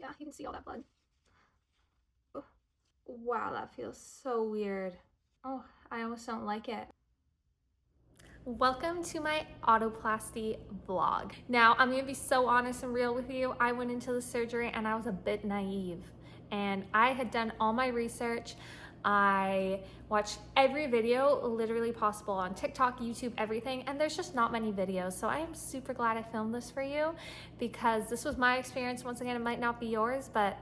yeah, you can see all that blood. Oh, wow, that feels so weird. Oh, I almost don't like it. Welcome to my Otoplasty vlog. Now, I'm gonna be so honest and real with you. I went into the surgery and I was a bit naive, and I had done all my research. I watched every video literally possible on TikTok, YouTube, everything, and there's just not many videos. So I am super glad I filmed this for you, because this was my experience. Once again, it might not be yours, but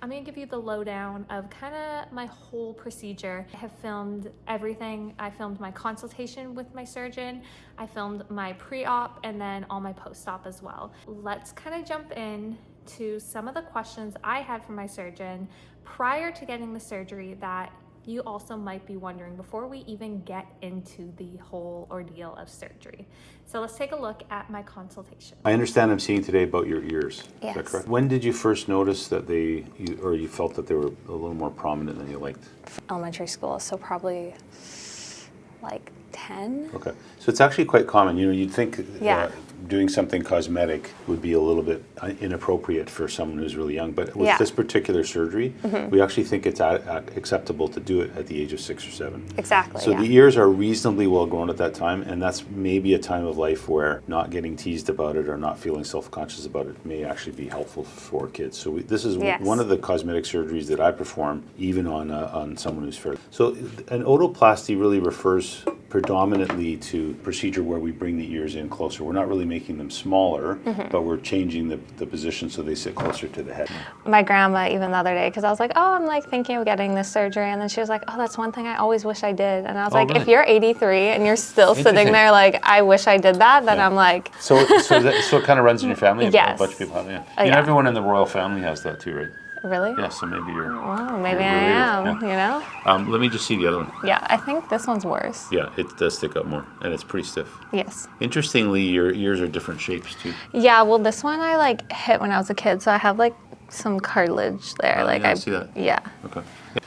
I'm gonna give you the lowdown of kind of my whole procedure. I have filmed everything. I filmed my consultation with my surgeon. I filmed my pre-op and then all my post-op as well. Let's kind of jump in to some of the questions I had from my surgeon prior to getting the surgery that you also might be wondering before we even get into the whole ordeal of surgery. So let's take a look at my consultation. I understand I'm seeing today about your ears. Yes. Is that correct? When did you first notice that you felt that they were a little more prominent than you liked? Elementary school, so probably like 10. Okay, so it's actually quite common. You know, you'd think doing something cosmetic would be a little bit inappropriate for someone who's really young, but with this particular surgery, we actually think it's acceptable to do it at the age of 6 or 7. Exactly. So the ears are reasonably well grown at that time, and that's maybe a time of life where not getting teased about it or not feeling self-conscious about it may actually be helpful for kids. So this is one of the cosmetic surgeries that I perform, even on someone who's fair. So an otoplasty really refers predominantly to procedure where we bring the ears in closer. We're not really making them smaller, but we're changing the position so they sit closer to the head. My grandma, even the other day, because I was like, oh, I'm like thinking of getting this surgery, and then she was like, oh, that's one thing I always wish I did. And I was like, really? if you're 83 and you're still sitting there like, I wish I did that, then I'm like... So it kind of runs in your family? Yes. A bunch of people have it, You know, everyone in the royal family has that too, right? Really? Yeah, so maybe you're... Oh, maybe I am, you know? Let me just see the other one. Yeah, I think this one's worse. Yeah, it does stick up more, and it's pretty stiff. Yes. Interestingly, your ears are different shapes too. Yeah, well, this one I like hit when I was a kid, so I have like some cartilage there. I see that. Yeah. Okay.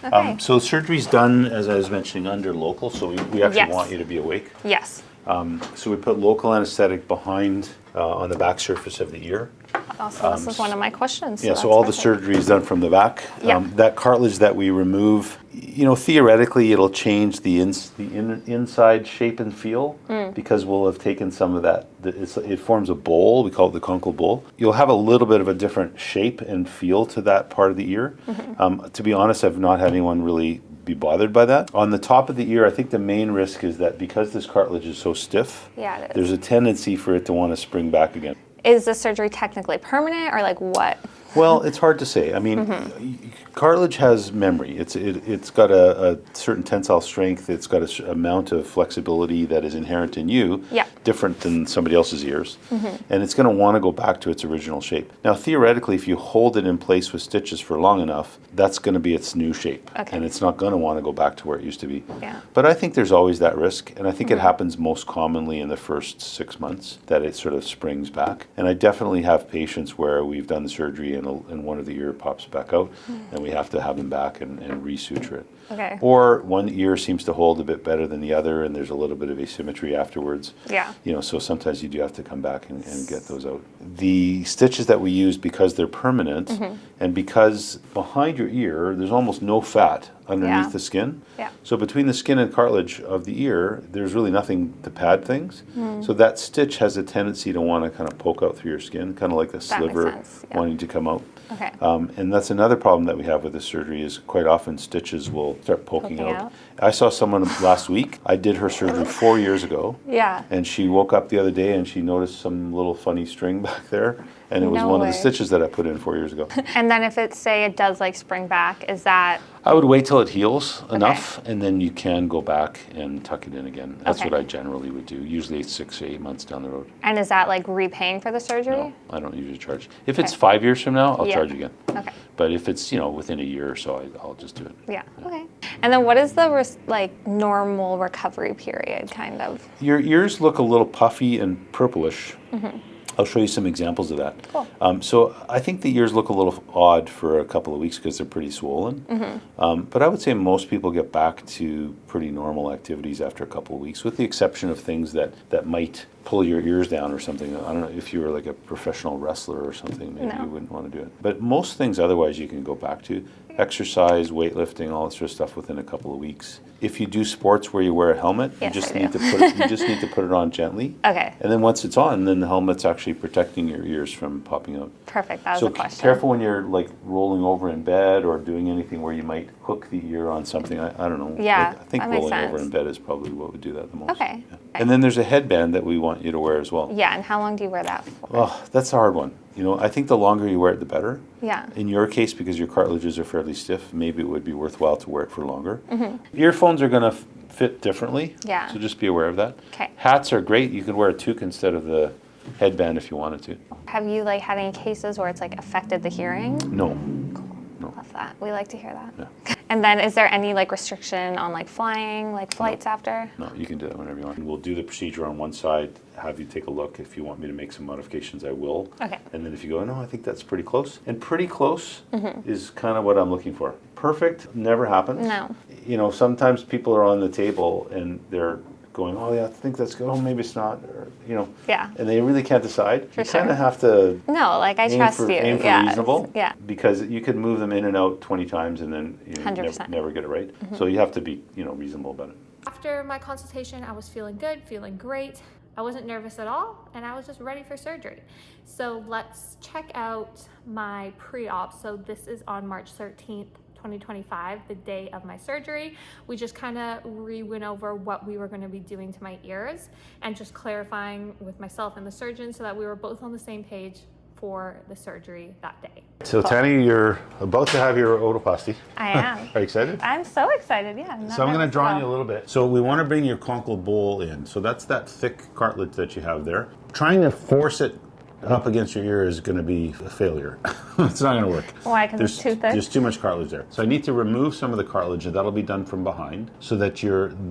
Okay. So surgery's done, as I was mentioning, under local, so we actually want you to be awake. Yes. So we put local anesthetic behind on the back surface of the ear. Also, this is one of my questions. Yeah, so all the surgery is done from the back. Yeah. That cartilage that we remove, you know, theoretically it'll change the inside shape and feel because we'll have taken some of that. It forms a bowl, we call it the conchal bowl. You'll have a little bit of a different shape and feel to that part of the ear. To be honest, I've not had anyone really be bothered by that. On the top of the ear, I think the main risk is that because this cartilage is so stiff, it is. there's a tendency for it to want to spring back again. Is the surgery technically permanent, or like what? Well, it's hard to say. I mean, cartilage has memory. It's got a certain tensile strength. It's got an amount of flexibility that is inherent in you, different than somebody else's ears. And it's going to want to go back to its original shape. Now, theoretically, if you hold it in place with stitches for long enough, that's going to be its new shape. Okay. And it's not going to want to go back to where it used to be. Yeah. But I think there's always that risk. And I think it happens most commonly in the first 6 months that it sort of springs back. And I definitely have patients where we've done the surgery and one of the ear pops back out, and we have to have them back and resuture it. Okay. Or one ear seems to hold a bit better than the other, and there's a little bit of asymmetry afterwards. Yeah. You know, so sometimes you do have to come back and get those out. The stitches that we use, because they're permanent, and because behind your ear, there's almost no fat underneath the skin. Yeah. So between the skin and cartilage of the ear, there's really nothing to pad things. So that stitch has a tendency to want to kind of poke out through your skin, kind of like the sliver wanting to come out. Okay. And that's another problem that we have with this surgery is quite often stitches will start poking out. I saw someone last week. I did her surgery 4 years ago. Yeah. And she woke up the other day and she noticed some little funny string back there. And it was one of the stitches that I put in 4 years ago. And then if it, say it does like spring back, is that? I would wait till it heals enough, and then you can go back and tuck it in again. That's what I generally would do. Usually it's 6 to 8 months down the road. And is that like repaying for the surgery? No, I don't usually charge. If it's 5 years from now, I'll charge again. Okay. But if it's, you know, within a year or so, I'll just do it. Yeah. Okay. And then what is the like normal recovery period, kind of? Your ears look a little puffy and purplish. I'll show you some examples of that. Cool. So I think the ears look a little odd for a couple of weeks because they're pretty swollen. But I would say most people get back to pretty normal activities after a couple of weeks, with the exception of things that might pull your ears down or something. I don't know if you were like a professional wrestler or something, maybe you wouldn't want to do it. But most things otherwise you can go back to. Exercise, weightlifting, all that sort of stuff within a couple of weeks. If you do sports where you wear a helmet, you just need to put it on gently. Okay. And then once it's on, then the helmet's actually protecting your ears from popping out. Perfect. That was So the question. careful when you're like rolling over in bed or doing anything where you might hook the ear on something. I don't know. Yeah, I think that makes rolling over sense. in bed is probably what would do that the most. Okay. Yeah. And then there's a headband that we want you to wear as well. Yeah, and how long do you wear that for? Oh, that's a hard one. You know, I think the longer you wear it, the better. Yeah. In your case, because your cartilages are fairly stiff, maybe it would be worthwhile to wear it for longer. Earphones are going to fit differently. Yeah. So just be aware of that. Okay. Hats are great. You can wear a toque instead of the headband if you wanted to. Have you like had any cases where it's like affected the hearing? No. Love that. We like to hear that. Yeah. And then is there any like restriction on like flying, like flights after? No, you can do that whenever you want. We'll do the procedure on one side, have you take a look. If you want me to make some modifications, I will. Okay. And then if you go, no, I think that's pretty close. And pretty close is kind of what I'm looking for. Perfect never happens. No. You know, sometimes people are on the table and they're going, oh yeah, I think that's good. Oh, maybe it's not. Or, you know. Yeah. And they really can't decide. For you kind sure. of have to No, like I trust you. aim for Yeah. reasonable. Yeah. Because you could move them in and out 20 times and then you 100%. never get it right. So you have to be, reasonable about it. After my consultation, I was feeling good, feeling great. I wasn't nervous at all, and I was just ready for surgery. So let's check out my pre-op. So this is on March 13th, 2025, the day of my surgery. We just kind of went over what we were going to be doing to my ears and just clarifying with myself and the surgeon so that we were both on the same page for the surgery that day. So Tanya, you're about to have your otoplasty. I am. Are you excited? I'm so excited, yeah. So I'm going to draw on you a little bit. So we want to bring your conchal bowl in. So that's that thick cartilage that you have there. Trying to force it up against your ear is going to be a failure. It's not going to work. Why? Because it's too thick? There's too much cartilage there. So I need to remove some of the cartilage, and that'll be done from behind so that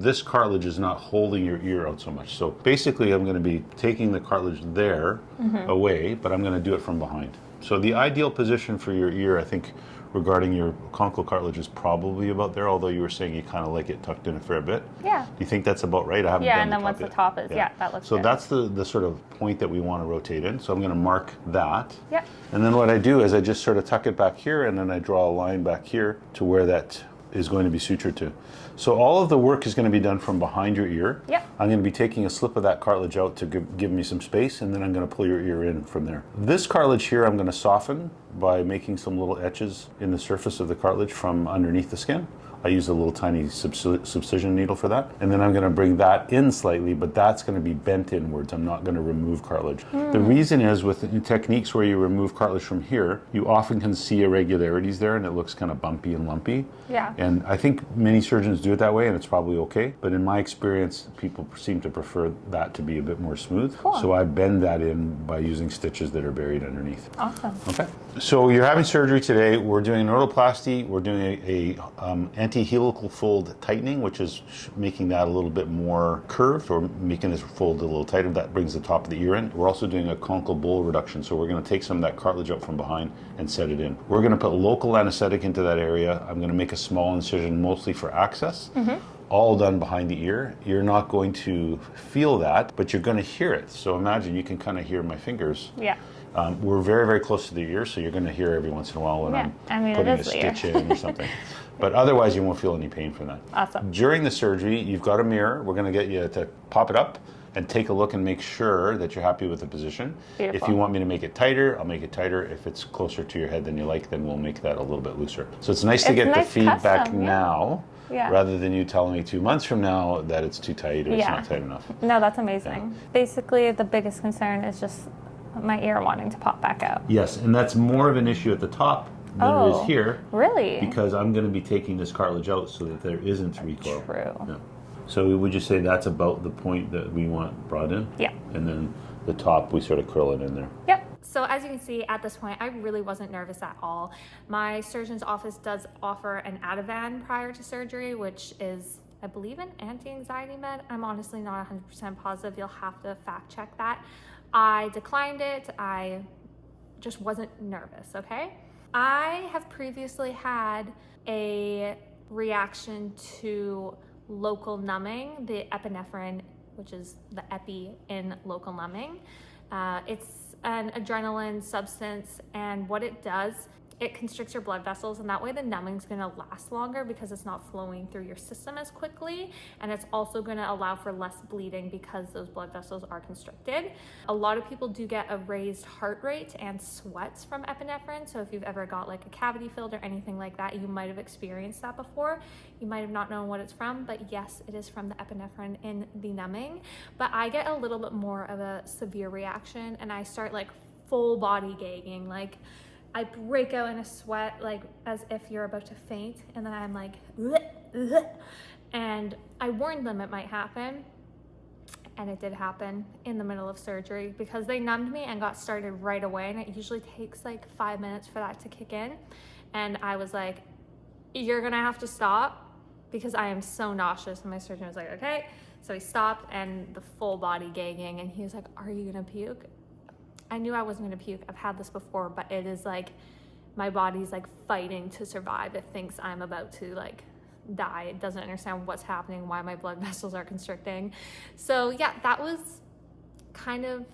this cartilage is not holding your ear out so much. So basically I'm going to be taking the cartilage there away, but I'm going to do it from behind. So the ideal position for your ear, I think, regarding your conchal cartilage is probably about there, although you were saying you kind of like it tucked in a fair bit. Yeah. Do you think that's about right? I haven't done and then once the top is, that looks so good. that's the sort of point that we want to rotate in. So I'm going to mark that. Yep. And then what I do is I just sort of tuck it back here, and then I draw a line back here to where that is going to be sutured to. So all of the work is going to be done from behind your ear. Yep. I'm going to be taking a slip of that cartilage out to give me some space, and then I'm going to pull your ear in from there. This cartilage here I'm going to soften by making some little etches in the surface of the cartilage from underneath the skin. I use a little tiny subcision needle for that. And then I'm going to bring that in slightly, but that's going to be bent inwards. I'm not going to remove cartilage. The reason is with techniques where you remove cartilage from here, you often can see irregularities there and it looks kind of bumpy and lumpy. Yeah. And I think many surgeons do it that way and it's probably okay. But in my experience, people seem to prefer that to be a bit more smooth. Cool. So I bend that in by using stitches that are buried underneath. Awesome. Okay. So you're having surgery today. We're doing an otoplasty. We're doing a anti-helical fold tightening, which is making that a little bit more curved or making this fold a little tighter. That brings the top of the ear in. We're also doing a conchal bowl reduction. So we're going to take some of that cartilage out from behind and set it in. We're going to put local anesthetic into that area. I'm going to make a small incision mostly for access. All done behind the ear. You're not going to feel that, but you're going to hear it. So imagine you can kind of hear my fingers. Yeah. We're very, very close to the ear, so you're going to hear every once in a while when I'm putting a stitch in or something. But otherwise, you won't feel any pain from that. Awesome. During the surgery, you've got a mirror. We're going to get you to pop it up and take a look and make sure that you're happy with the position. Beautiful. If you want me to make it tighter, I'll make it tighter. If it's closer to your head than you like, then we'll make that a little bit looser. So it's nice to get the feedback custom, now. Yeah. Rather than you telling me 2 months from now that it's too tight or it's not tight enough. No, that's amazing. Basically, the biggest concern is just my ear wanting to pop back out. Yes, and that's more of an issue at the top than it is here. Really? Because I'm going to be taking this cartilage out so that there isn't recoil. True. Yeah. So would you say that's about the point that we want brought in? Yeah. And then the top, we sort of curl it in there. Yep. So as you can see at this point, I really wasn't nervous at all. My surgeon's office does offer an Ativan prior to surgery, which is, I believe, an anti-anxiety med. I'm honestly not 100% positive. You'll have to fact check that. I declined it. I just wasn't nervous, okay? I have previously had a reaction to local numbing, the epinephrine which is the epi in local numbing. It's an adrenaline substance, and what it does, it constricts your blood vessels, and that way the numbing's gonna last longer because it's not flowing through your system as quickly, and it's also gonna allow for less bleeding because those blood vessels are constricted. A lot of people do get a raised heart rate and sweats from epinephrine, so if you've ever got like a cavity filled or anything like that, you might have experienced that before. You might have not known what it's from, but yes, it is from the epinephrine in the numbing. But I get a little bit more of a severe reaction, and I start like full body gagging, like I break out in a sweat, like as if you're about to faint, and then I'm like, bleh, bleh. And I warned them it might happen, and it did happen in the middle of surgery because they numbed me and got started right away, and it usually takes like 5 minutes for that to kick in. And I was like, you're gonna have to stop because I am so nauseous. And my surgeon was like, okay. So he stopped, and the full body gagging, and he was like, are you gonna puke? I knew I wasn't gonna puke. I've had this before, but it is like, my body's like fighting to survive. It thinks I'm about to like die. It doesn't understand what's happening, why my blood vessels are constricting. So yeah, that was kind of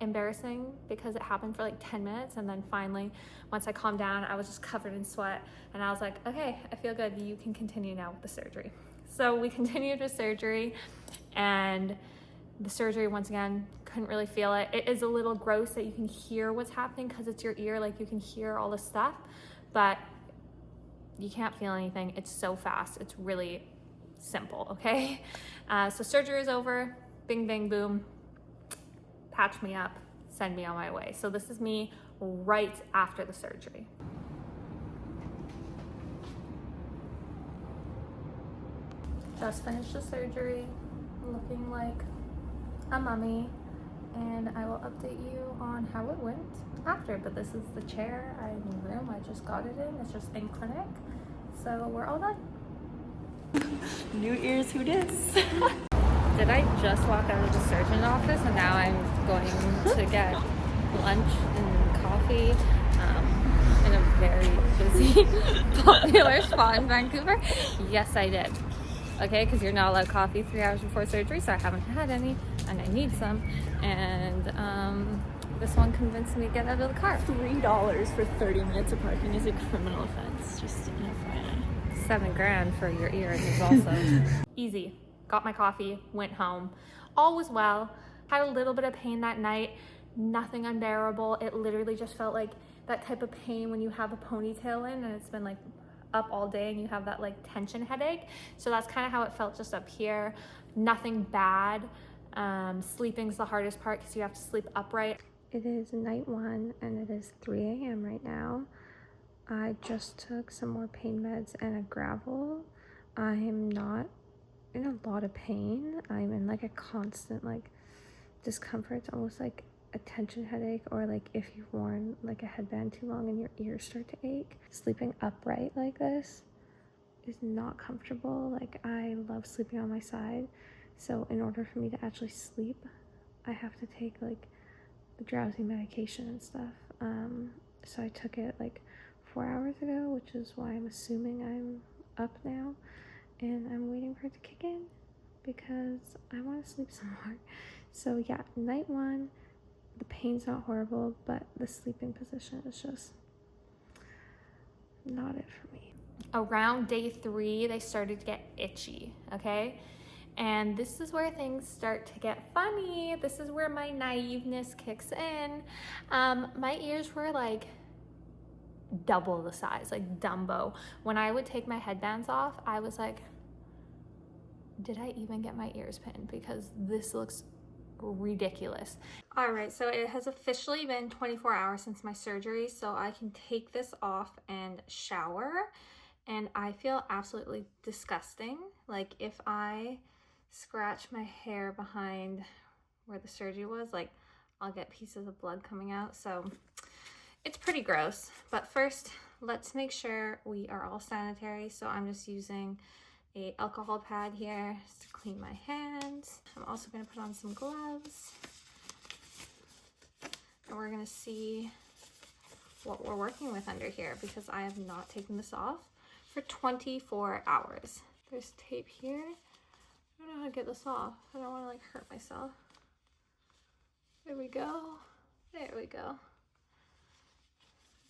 embarrassing because it happened for like 10 minutes. And then finally, once I calmed down, I was just covered in sweat, and I was like, okay, I feel good. You can continue now with the surgery. So we continued with surgery, and the surgery, once again, couldn't really feel it. It is a little gross that you can hear what's happening because it's your ear, like you can hear all the stuff, but you can't feel anything. It's so fast. It's really simple, okay? So surgery is over, bing, bang, boom, patch me up, send me on my way. So this is me right after the surgery. Just finished the surgery, looking like a mummy, and I will update you on how it went after. But this is the chair in the room I just got it in. It's just in clinic, so we're all done. New ears, who dis? Did I just walk out of the surgeon's office, and now I'm going to get lunch and coffee in a very busy, popular spot in Vancouver? Yes, I did. Okay, because you're not allowed coffee 3 hours before surgery, so I haven't had any, and I need some. And this one convinced me to get out of the car. $3 for 30 minutes of parking is a criminal offense, just an FYI. $7,000 for your ears is also easy. Got my coffee, went home. All was well. Had a little bit of pain that night, nothing unbearable. It literally just felt like that type of pain when you have a ponytail in and it's been like up all day and you have that like tension headache. So that's kind of how it felt, just up here. Nothing bad. Sleeping's the hardest part because you have to sleep upright. It is night 1 and it is 3 a.m. right now. I just took some more pain meds and a gravel. I'm not in a lot of pain. I'm in like a constant like discomfort. It's almost like a tension headache, or like if you've worn like a headband too long and your ears start to ache. Sleeping upright like this is not comfortable. Like I love sleeping on my side, so in order for me to actually sleep, I have to take like the drowsy medication and stuff. So I took it like 4 hours ago, which is why I'm assuming I'm up now, and I'm waiting for it to kick in because I want to sleep some more. So yeah, night 1, the pain's not horrible, but the sleeping position is just not it for me. Around day 3, they started to get itchy, okay? And this is where things start to get funny. This is where my naiveness kicks in. My ears were like double the size, like Dumbo. When I would take my headbands off, I was like, did I even get my ears pinned? Because this looks ridiculous. All right, so it has officially been 24 hours since my surgery, so I can take this off and shower, and I feel absolutely disgusting. Like if I scratch my hair behind where the surgery was, like I'll get pieces of blood coming out, so it's pretty gross. But first, let's make sure we are all sanitary. So I'm just using a alcohol pad here to clean my hands. I'm also going to put on some gloves, and we're going to see what we're working with under here because I have not taken this off for 24 hours. There's tape here. I don't know how to get this off. I don't want to like hurt myself. There we go. There we go.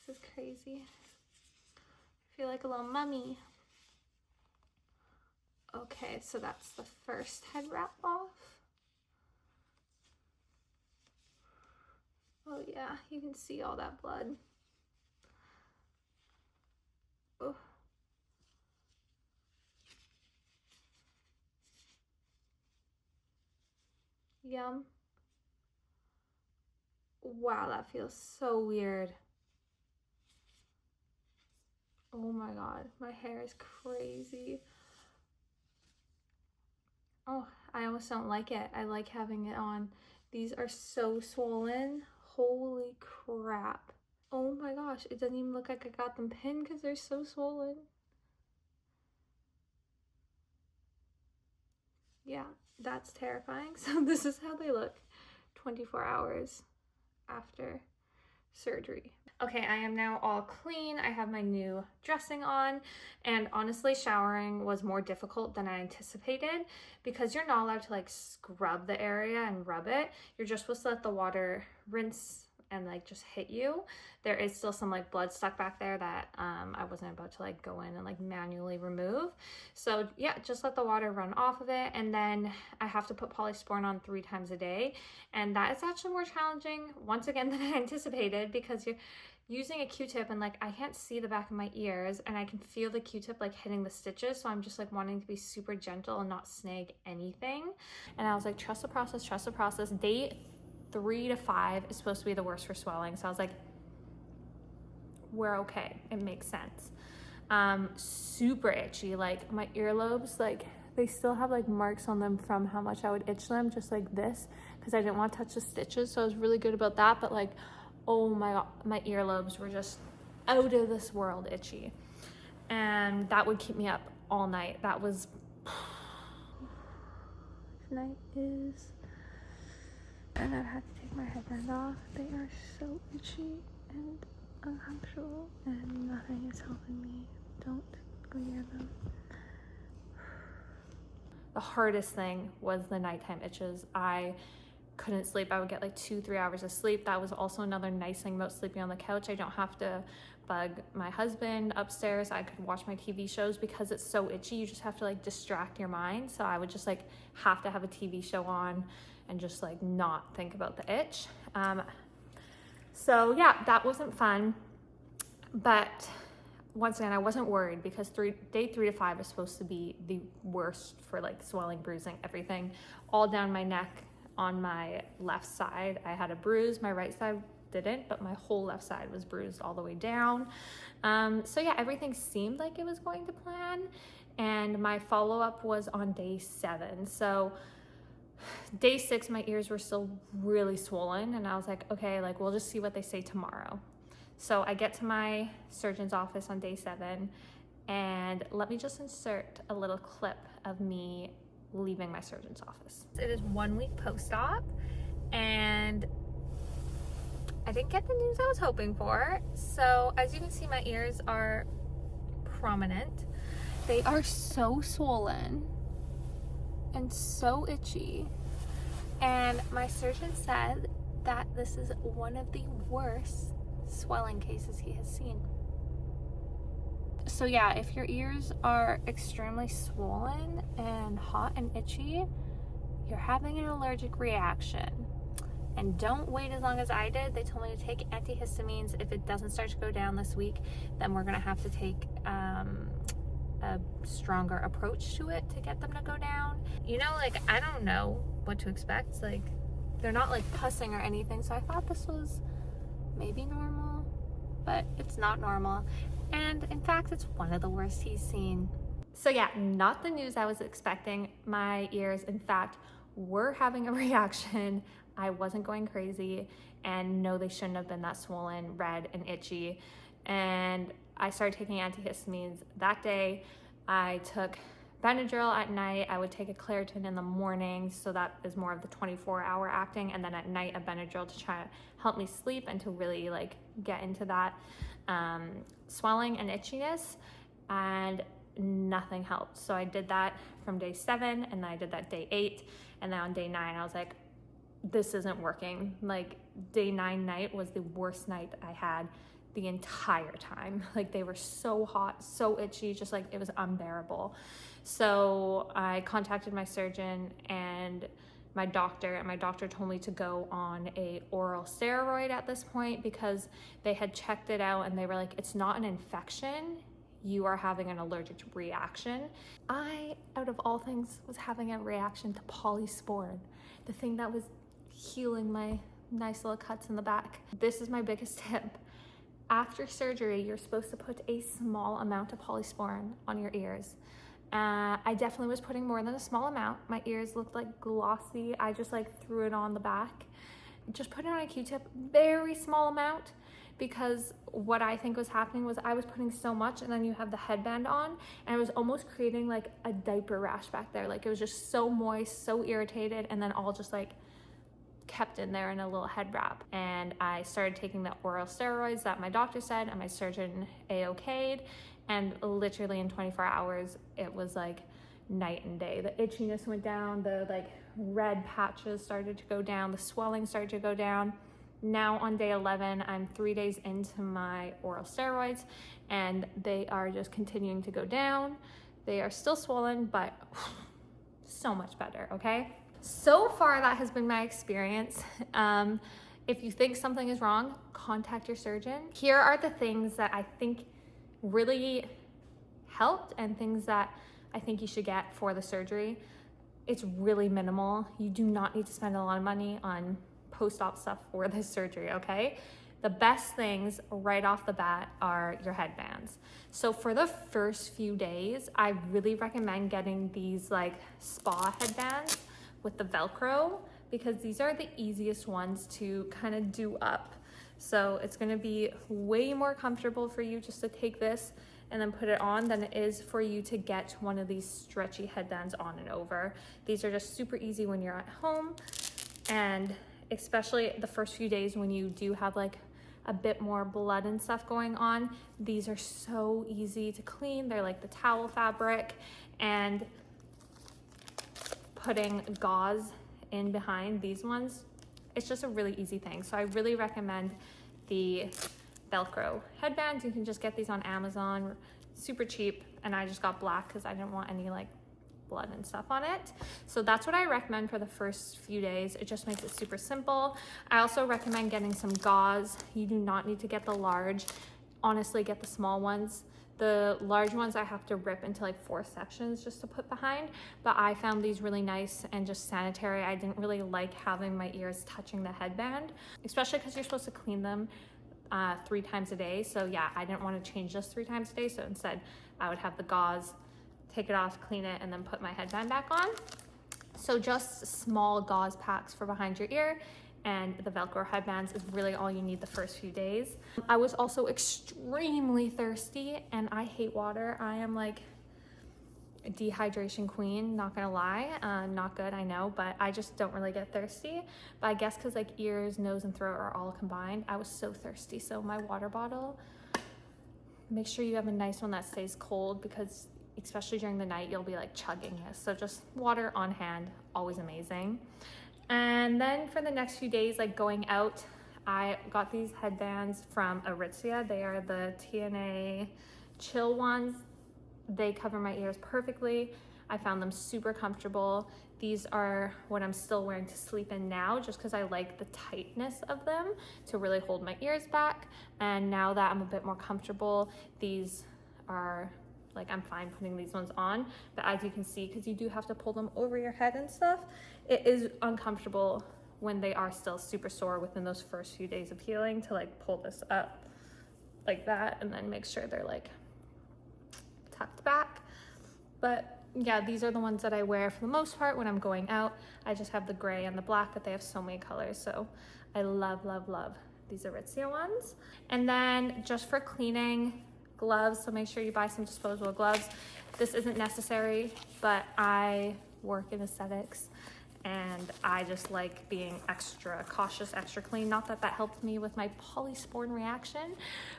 This is crazy. I feel like a little mummy. Okay, so that's the first head wrap off. Oh yeah, you can see all that blood. Oh. Yum. Wow, that feels so weird. Oh my God, my hair is crazy. Oh, I almost don't like it. I like having it on. These are so swollen. Holy crap. Oh my gosh, it doesn't even look like I got them pinned because they're so swollen. Yeah, that's terrifying. So this is how they look 24 hours after surgery. Okay, I am now all clean. I have my new dressing on, and honestly, showering was more difficult than I anticipated because you're not allowed to like scrub the area and rub it. You're just supposed to let the water rinse and like just hit you. There is still some like blood stuck back there that I wasn't about to like go in and like manually remove. So yeah, just let the water run off of it, and then I have to put polysporin on 3 times a day, and that is actually more challenging once again than I anticipated because you're using a Q-tip and like I can't see the back of my ears and I can feel the Q-tip like hitting the stitches, so I'm just like wanting to be super gentle and not snag anything. And I was like, trust the process, trust the process. Day 3 to 5 is supposed to be the worst for swelling, so I was like, we're okay, it makes sense. Super itchy, like my earlobes, like they still have like marks on them from how much I would itch them, just like this, because I didn't want to touch the stitches, so I was really good about that. But like, oh my God, my earlobes were just out of this world itchy, and that would keep me up all night. That was night is, and I've had to take my headband off. They are so itchy and uncomfortable, and nothing is helping me. Don't go near them. The hardest thing was the nighttime itches. I couldn't sleep. I would get like 2-3 hours of sleep. That was also another nice thing about sleeping on the couch. I don't have to bug my husband upstairs. I could watch my TV shows because it's so itchy. You just have to like distract your mind. So I would just like have to have a TV show on and just like not think about the itch. So yeah, that wasn't fun. But once again, I wasn't worried because day 3 to 5 is supposed to be the worst for like swelling, bruising, everything. All down my neck. On my left side, I had a bruise. My right side didn't, but my whole left side was bruised all the way down. So yeah, everything seemed like it was going to plan. And my follow-up was on day 7. So day 6, my ears were still really swollen. And I was like, okay, like we'll just see what they say tomorrow. So I get to my surgeon's office on day 7, and let me just insert a little clip of me leaving my surgeon's office. It is 1 week post-op, and I didn't get the news I was hoping for. So as you can see, my ears are prominent. They are so swollen and so itchy, and my surgeon said that this is one of the worst swelling cases he has seen. So yeah, if your ears are extremely swollen and hot and itchy, you're having an allergic reaction. And don't wait as long as I did. They told me to take antihistamines. If it doesn't start to go down this week, then we're gonna have to take a stronger approach to it to get them to go down. You know, like, I don't know what to expect. Like, they're not like pussing or anything, so I thought this was maybe normal, but it's not normal. And in fact, it's one of the worst he's seen. So yeah, not the news I was expecting. My ears, in fact, were having a reaction. I wasn't going crazy, and no, they shouldn't have been that swollen, red, and itchy. And I started taking antihistamines that day. I took Benadryl at night. I would take a Claritin in the morning, so that is more of the 24-hour acting, and then at night a Benadryl to try to help me sleep and to really like get into that swelling and itchiness. And nothing helped. So I did that from day 7, and then I did that day 8, and then on day 9 I was like, this isn't working. Like day 9 night was the worst night that I had the entire time. Like they were so hot, so itchy, just like it was unbearable. So I contacted my surgeon and my doctor, and my doctor told me to go on a oral steroid at this point because they had checked it out and they were like, it's not an infection, you are having an allergic reaction. I, out of all things, was having a reaction to polysporin, the thing that was healing my nice little cuts in the back. This is my biggest tip. After surgery, you're supposed to put a small amount of polysporin on your ears. I definitely was putting more than a small amount. My ears looked like glossy. I just like threw it on the back. Just put it on a Q-tip, very small amount, because what I think was happening was I was putting so much, and then you have the headband on, and it was almost creating like a diaper rash back there. Like it was just so moist, so irritated, and then all just like kept in there in a little head wrap. And I started taking the oral steroids that my doctor said, and my surgeon A-okayed, and literally in 24 hours it was like night and day. The itchiness went down, the like red patches started to go down, the swelling started to go down. Now on day 11, I'm 3 days into my oral steroids, and they are just continuing to go down. They are still swollen, but so much better, okay? So far, that has been my experience. If you think something is wrong, contact your surgeon. Here are the things that I think really helped and things that I think you should get for the surgery. It's really minimal. You do not need to spend a lot of money on post-op stuff for this surgery, okay? The best things right off the bat are your headbands. So for the first few days, I really recommend getting these like spa headbands with the Velcro, because these are the easiest ones to kind of do up. So it's gonna be way more comfortable for you just to take this and then put it on than it is for you to get one of these stretchy headbands on and over. These are just super easy when you're at home, and especially the first few days when you do have like a bit more blood and stuff going on, these are so easy to clean. They're like the towel fabric, and putting gauze in behind these ones, it's just a really easy thing. So I really recommend the Velcro headbands. You can just get these on Amazon, super cheap, and I just got black because I didn't want any like blood and stuff on it. So that's what I recommend for the first few days. It just makes it super simple. I also recommend getting some gauze. You do not need to get the large. Honestly, get the small ones. The large ones I have to rip into like 4 sections just to put behind, but I found these really nice and just sanitary. I didn't really like having my ears touching the headband, especially because you're supposed to clean them 3 times a day. So yeah, I didn't want to change this 3 times a day. So instead I would have the gauze, take it off, clean it, and then put my headband back on. So just small gauze packs for behind your ear, and the Velcro headbands is really all you need the first few days. I was also extremely thirsty, and I hate water. I am like a dehydration queen, not gonna lie. Not good, I know, but I just don't really get thirsty. But I guess because like ears, nose, and throat are all combined, I was so thirsty. So my water bottle, make sure you have a nice one that stays cold, because especially during the night, you'll be like chugging this. So just water on hand, always amazing. And then for the next few days, like going out, I got these headbands from Aritzia. They are the TNA chill ones. They cover my ears perfectly. I found them super comfortable. These are what I'm still wearing to sleep in now, just because I like the tightness of them to really hold my ears back. And now that I'm a bit more comfortable, these are like, I'm fine putting these ones on, but as you can see, because you do have to pull them over your head and stuff, it is uncomfortable when they are still super sore within those first few days of healing to like pull this up like that and then make sure they're like tucked back. But yeah, these are the ones that I wear for the most part when I'm going out. I just have the gray and the black, but they have so many colors. So I love, love, love these Aritzia ones. And then just for cleaning, gloves. So make sure you buy some disposable gloves. This isn't necessary, but I work in aesthetics and I just like being extra cautious, extra clean. Not that that helped me with my polysporin reaction,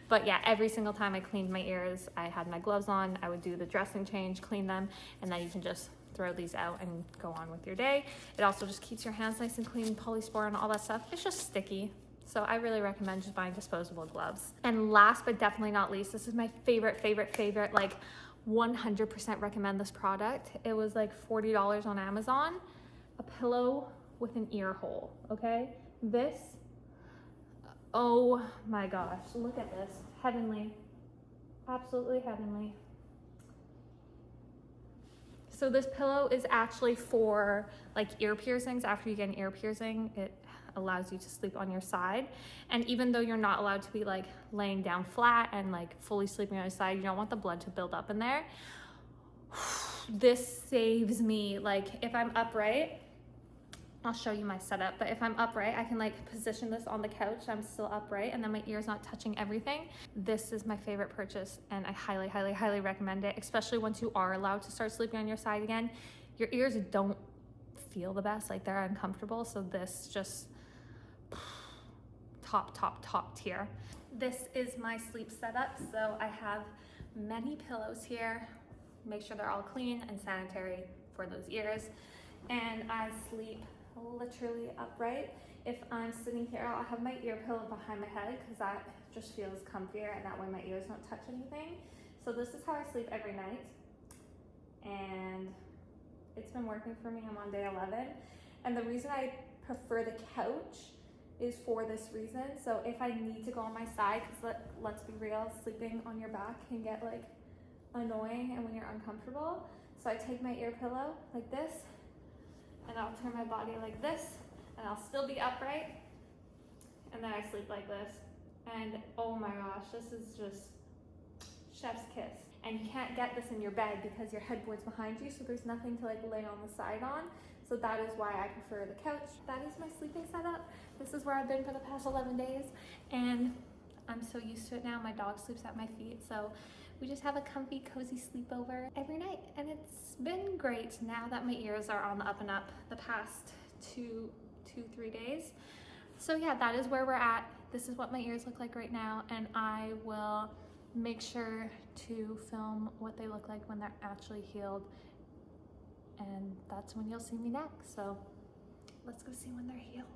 but yeah, every single time I cleaned my ears, I had my gloves on, I would do the dressing change, clean them, and then you can just throw these out and go on with your day. It also just keeps your hands nice and clean, polysporin, all that stuff. It's just sticky. So I really recommend just buying disposable gloves. And last but definitely not least, this is my favorite, like 100% recommend this product. It was like $40 on Amazon, a pillow with an ear hole, okay? This, oh my gosh, look at this, heavenly, absolutely heavenly. So this pillow is actually for like ear piercings. After you get an ear piercing, it allows you to sleep on your side. And even though you're not allowed to be like laying down flat and like fully sleeping on your side, you don't want the blood to build up in there. This saves me. Like if I'm upright, I'll show you my setup, but if I'm upright, I can like position this on the couch. I'm still upright and then my ear's not touching everything. This is my favorite purchase and I highly, highly, highly recommend it, especially once you are allowed to start sleeping on your side again. Your ears don't feel the best, like they're uncomfortable. So this just top tier. This is my sleep setup. So I have many pillows here. Make sure they're all clean and sanitary for those ears. And I sleep literally upright. If I'm sitting here, I'll have my ear pillow behind my head because that just feels comfier and that way my ears don't touch anything. So this is how I sleep every night. And it's been working for me. I'm on day 11. And the reason I prefer the couch is for this reason. So if I need to go on my side, because let's be real, sleeping on your back can get like annoying and when you're uncomfortable. So I take my ear pillow like this and I'll turn my body like this and I'll still be upright and then I sleep like this. And oh my gosh, this is just chef's kiss. And you can't get this in your bed because your headboard's behind you, so there's nothing to like lay on the side on. So that is why I prefer the couch. That is my sleeping setup. This is where I've been for the past 11 days and I'm so used to it now. My dog sleeps at my feet, so we just have a comfy, cozy sleepover every night, and it's been great now that my ears are on the up and up the past 3 days. So yeah, that is where we're at. This is what my ears look like right now, and I will make sure to film what they look like when they're actually healed, and that's when you'll see me next. So let's go see when they're healed.